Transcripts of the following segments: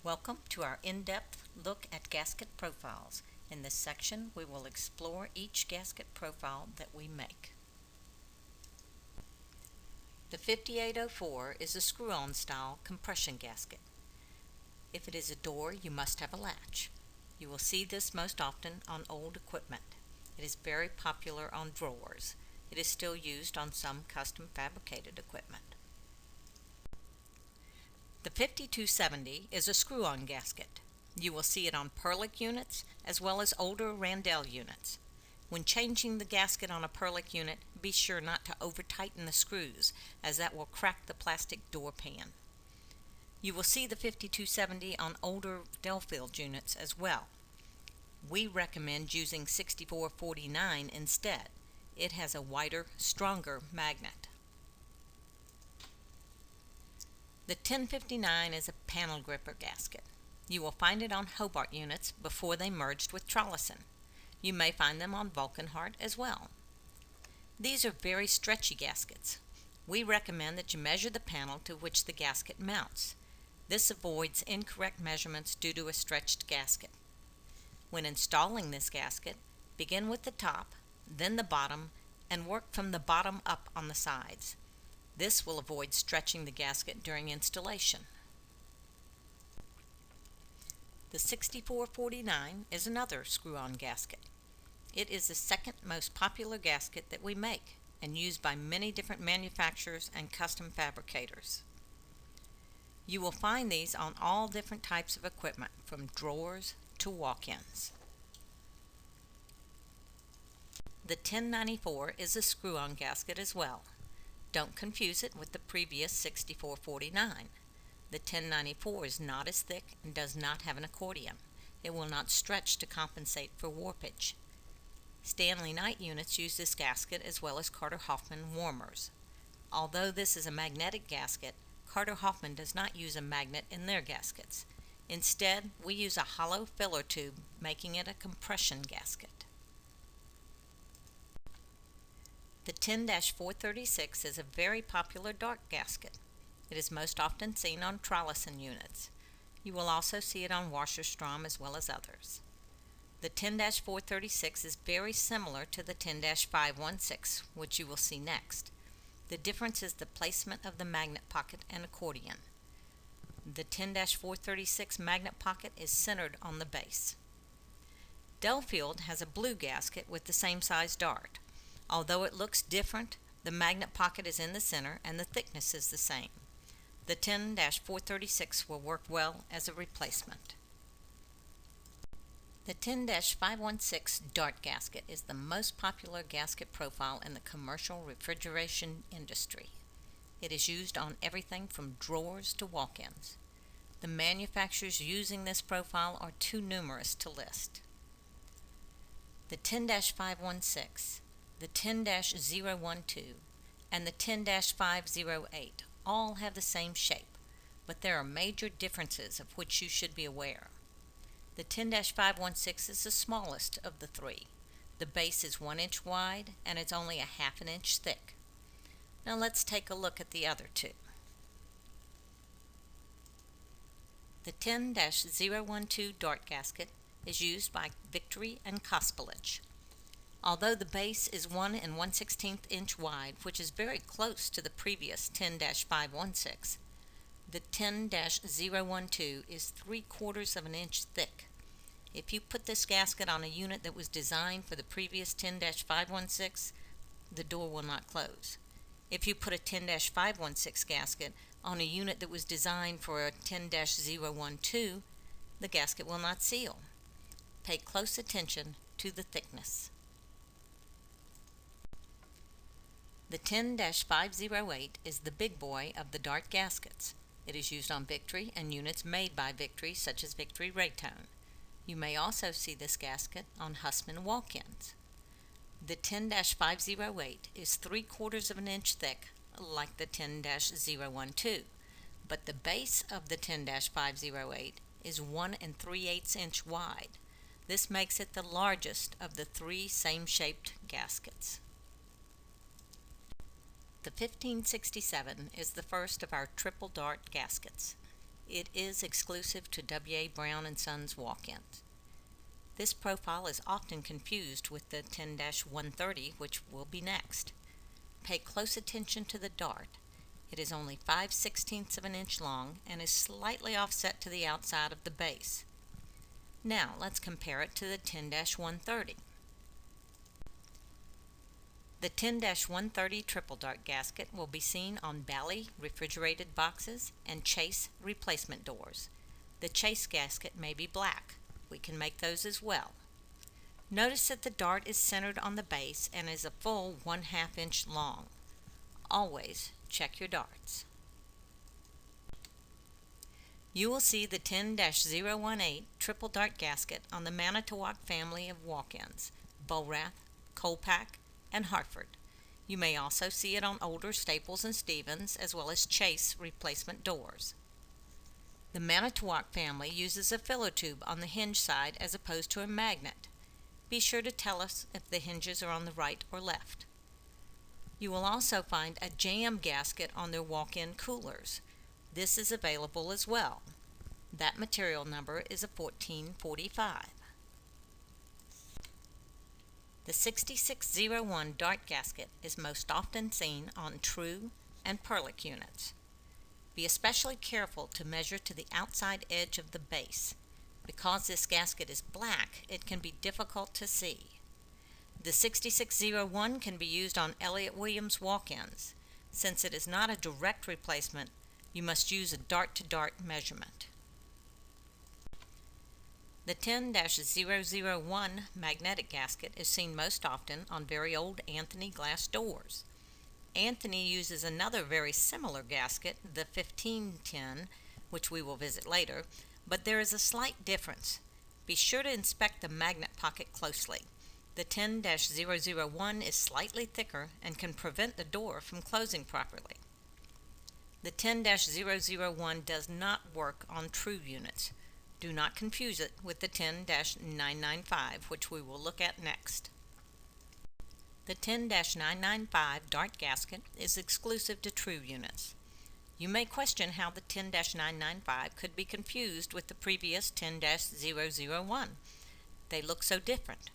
Welcome to our in-depth look at gasket profiles. In this section, we will explore each gasket profile that we make. The 5804 is a screw-on style compression gasket. If it is a door, you must have a latch. You will see this most often on old equipment. It is very popular on drawers. It is still used on some custom fabricated equipment. The 5270 is a screw-on gasket. You will see it on Perlick units as well as older Randell units. When changing the gasket on a Perlick unit, be sure not to over-tighten the screws, as that will crack the plastic door pan. You will see the 5270 on older Delfield units as well. We recommend using 6449 instead. It has a wider, stronger magnet. The 1059 is a panel gripper gasket. You will find it on Hobart units before they merged with Trollison. You may find them on Vulcanhart as well. These are very stretchy gaskets. We recommend that you measure the panel to which the gasket mounts. This avoids incorrect measurements due to a stretched gasket. When installing this gasket, begin with the top, then the bottom, and work from the bottom up on the sides. This will avoid stretching the gasket during installation. The 6449 is another screw-on gasket. It is the second most popular gasket that we make and used by many different manufacturers and custom fabricators. You will find these on all different types of equipment, from drawers to walk-ins. The 1094 is a screw-on gasket as well. Don't confuse it with the previous 6449. The 1094 is not as thick and does not have an accordion. It will not stretch to compensate for warpage. Stanley Knight units use this gasket as well as Carter Hoffman warmers. Although this is a magnetic gasket, Carter Hoffman does not use a magnet in their gaskets. Instead, we use a hollow filler tube, making it a compression gasket. The 10-436 is a very popular dark gasket. It is most often seen on Trollison units. You will also see it on Wasserstrom as well as others. The 10-436 is very similar to the 10-516, which you will see next. The difference is the placement of the magnet pocket and accordion. The 10-436 magnet pocket is centered on the base. Delfield has a blue gasket with the same size dart. Although it looks different, the magnet pocket is in the center and the thickness is the same. The 10-436 will work well as a replacement. The 10-516 dart gasket is the most popular gasket profile in the commercial refrigeration industry. It is used on everything from drawers to walk-ins. The manufacturers using this profile are too numerous to list. The 10-516, the 10-012, and the 10-508 all have the same shape, but there are major differences of which you should be aware. The 10-516 is the smallest of the three. The base is 1 inch wide and it's only a half an inch thick. Now let's take a look at the other two. The 10-012 dart gasket is used by Victory and Kospelich. Although the base is 1 1/16 inch wide, which is very close to the previous 10-516, the 10-012 is 3/4 of an inch thick. If you put this gasket on a unit that was designed for the previous 10-516, the door will not close. If you put a 10-516 gasket on a unit that was designed for a 10-012, the gasket will not seal. Pay close attention to the thickness. The 10-508 is the big boy of the dart gaskets. It is used on Victory and units made by Victory, such as Victory Raytone. You may also see this gasket on Hussmann walk-ins. The 10-508 is 3/4 of an inch thick, like the 10-012, but the base of the 10-508 is 1 3/8 inch wide. This makes it the largest of the three same-shaped gaskets. The 1567 is the first of our triple dart gaskets. It is exclusive to W.A. Brown & Sons walk-ins. This profile is often confused with the 10-130, which will be next. Pay close attention to the dart. It is only 5/16 of an inch long and is slightly offset to the outside of the base. Now let's compare it to the 10-130. The 10-130 triple dart gasket will be seen on Bally refrigerated boxes and Chase replacement doors. The Chase gasket may be black. We can make those as well. Notice that the dart is centered on the base and is a full 1/2 inch long. Always check your darts. You will see the 10-018 triple dart gasket on the Manitowoc family of walk-ins, Borath, Colpack, and Hartford. You may also see it on older Staples and Stevens as well as Chase replacement doors. The Manitowoc family uses a filler tube on the hinge side as opposed to a magnet. Be sure to tell us if the hinges are on the right or left. You will also find a jam gasket on their walk-in coolers. This is available as well. That material number is a 1445. The 6601 dart gasket is most often seen on true and Perlick units. Be especially careful to measure to the outside edge of the base. Because this gasket is black, it can be difficult to see. The 6601 can be used on Elliott Williams walk-ins. Since it is not a direct replacement, you must use a dart-to-dart measurement. The 10-001 magnetic gasket is seen most often on very old Anthony glass doors. Anthony uses another very similar gasket, the 1510, which we will visit later, but there is a slight difference. Be sure to inspect the magnet pocket closely. The 10-001 is slightly thicker and can prevent the door from closing properly. The 10-001 does not work on true units. Do not confuse it with the 10-995, which we will look at next. The 10-995 dart gasket is exclusive to true units. You may question how the 10-995 could be confused with the previous 10-001. They look so different.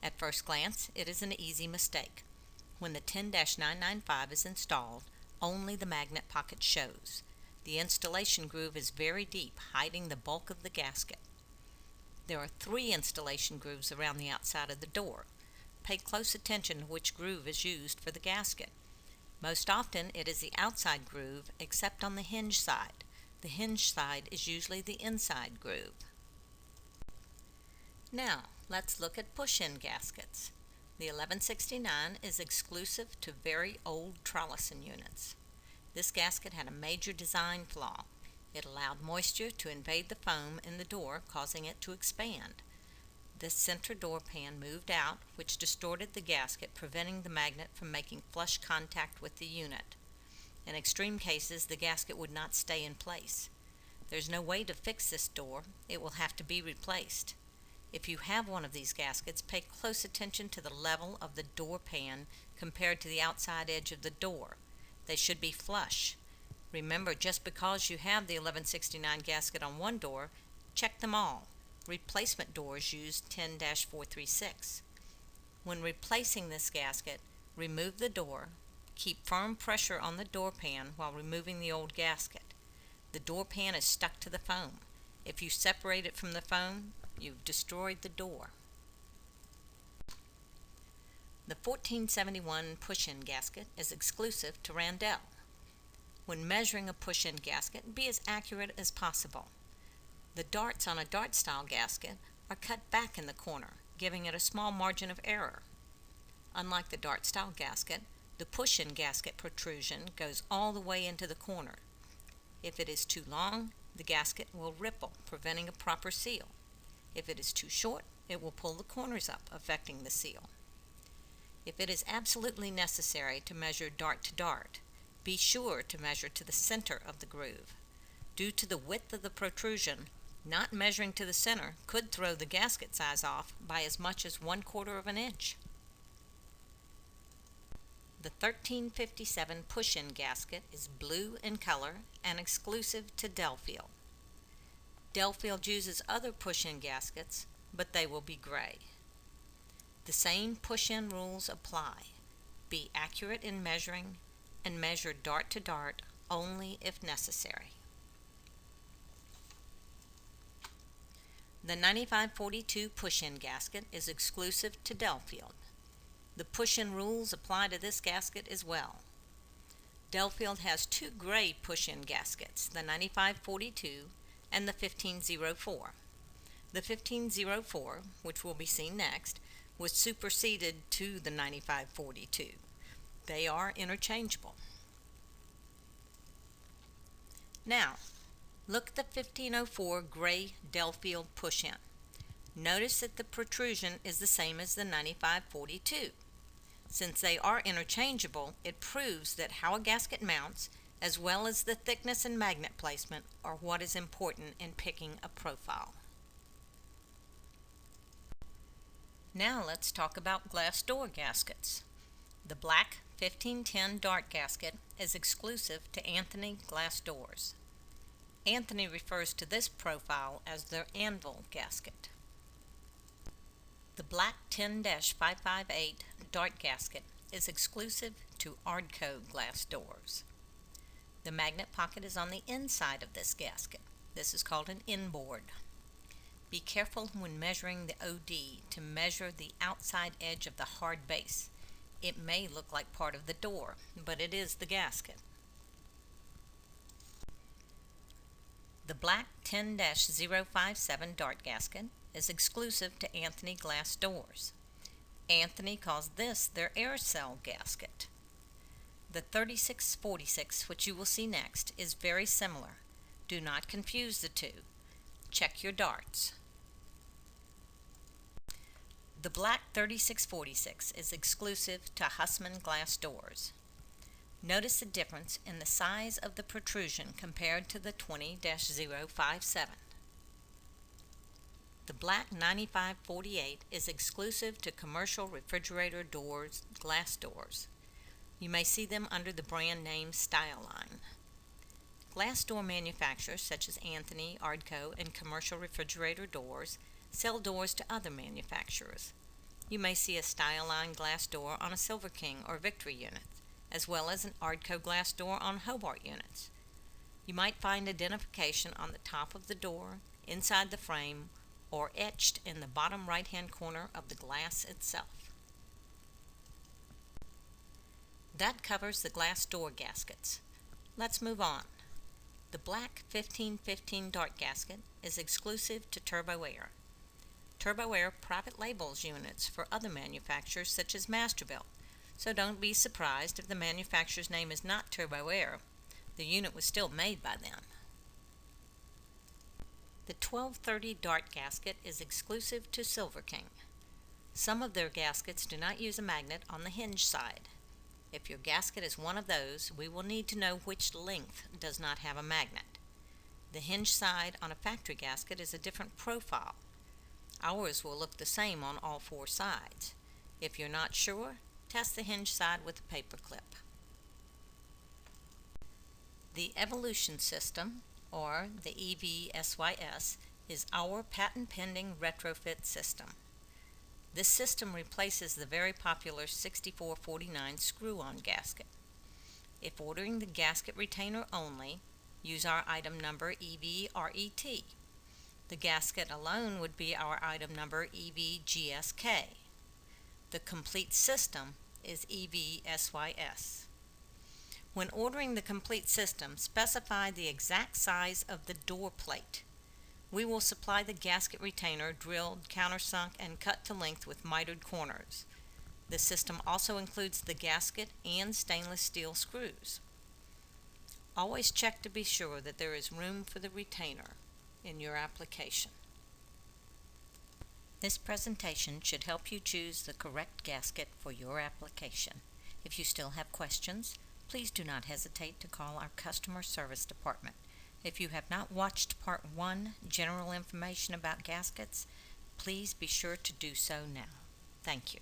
At first glance, it is an easy mistake. When the 10-995 is installed, only the magnet pocket shows. The installation groove is very deep, hiding the bulk of the gasket. There are 3 installation grooves around the outside of the door. Pay close attention to which groove is used for the gasket. Most often it is the outside groove, except on the hinge side. The hinge side is usually the inside groove. Now, let's look at push-in gaskets. The 1169 is exclusive to very old Trollison units. This gasket had a major design flaw. It allowed moisture to invade the foam in the door, causing it to expand. The center door pan moved out, which distorted the gasket, preventing the magnet from making flush contact with the unit. In extreme cases, the gasket would not stay in place. There's no way to fix this door. It will have to be replaced. If you have one of these gaskets, pay close attention to the level of the door pan compared to the outside edge of the door. They should be flush. Remember, just because you have the 1169 gasket on one door, check them all. Replacement doors use 10-436. When replacing this gasket, remove the door. Keep firm pressure on the door pan while removing the old gasket. The door pan is stuck to the foam. If you separate it from the foam, you've destroyed the door. The 1471 push-in gasket is exclusive to Randell. When measuring a push-in gasket, be as accurate as possible. The darts on a dart-style gasket are cut back in the corner, giving it a small margin of error. Unlike the dart-style gasket, the push-in gasket protrusion goes all the way into the corner. If it is too long, the gasket will ripple, preventing a proper seal. If it is too short, it will pull the corners up, affecting the seal. If it is absolutely necessary to measure dart to dart, be sure to measure to the center of the groove. Due to the width of the protrusion, not measuring to the center could throw the gasket size off by as much as 1/4 of an inch. The 1357 push-in gasket is blue in color and exclusive to Delfield. Delafield uses other push-in gaskets, but they will be gray. The same push-in rules apply. Be accurate in measuring and measure dart to dart only if necessary. The 9542 push-in gasket is exclusive to Delafield. The push-in rules apply to this gasket as well. Delafield has two gray push-in gaskets, the 9542 and the 1504. The 1504, which will be seen next, was superseded to the 9542. They are interchangeable. Now, look at the 1504 gray Delafield push-in. Notice that the protrusion is the same as the 9542. Since they are interchangeable, it proves that how a gasket mounts, as well as the thickness and magnet placement, are what is important in picking a profile. Now let's talk about glass door gaskets. The black 1510 dart gasket is exclusive to Anthony Glass Doors. Anthony refers to this profile as their anvil gasket. The black 10-558 dart gasket is exclusive to Ardco Glass Doors. The magnet pocket is on the inside of this gasket. This is called an inboard. Be careful when measuring the OD to measure the outside edge of the hard base. It may look like part of the door, but it is the gasket. The black 10-057 dart gasket is exclusive to Anthony Glass Doors. Anthony calls this their air cell gasket. The 3646, which you will see next, is very similar. Do not confuse the two. Check your darts. The black 3646 is exclusive to Hussman Glass Doors. Notice the difference in the size of the protrusion compared to the 20-057. The black 9548 is exclusive to commercial refrigerator doors, glass doors. You may see them under the brand name Styline. Glass door manufacturers such as Anthony, Ardco, and Commercial Refrigerator Doors sell doors to other manufacturers. You may see a Styline glass door on a Silver King or Victory unit, as well as an Ardco glass door on Hobart units. You might find identification on the top of the door, inside the frame, or etched in the bottom right-hand corner of the glass itself. That covers the glass door gaskets. Let's move on. The black 1515 dart gasket is exclusive to Turbo Air. Turbo Air private labels units for other manufacturers such as Masterbuilt, so don't be surprised if the manufacturer's name is not Turbo Air. The unit was still made by them. The 1230 dart gasket is exclusive to Silver King. Some of their gaskets do not use a magnet on the hinge side. If your gasket is one of those, we will need to know which length does not have a magnet. The hinge side on a factory gasket is a different profile. Ours will look the same on all four sides. If you're not sure, test the hinge side with a paper clip. The Evolution System, or the EVSYS, is our patent-pending retrofit system. This system replaces the very popular 6449 screw-on gasket. If ordering the gasket retainer only, use our item number EVRET. The gasket alone would be our item number EVGSK. The complete system is EVSYS. When ordering the complete system, specify the exact size of the door plate. We will supply the gasket retainer drilled, countersunk, and cut to length with mitered corners. The system also includes the gasket and stainless steel screws. Always check to be sure that there is room for the retainer in your application. This presentation should help you choose the correct gasket for your application. If you still have questions, please do not hesitate to call our customer service department. If you have not watched Part 1, General Information about Gaskets, please be sure to do so now. Thank you.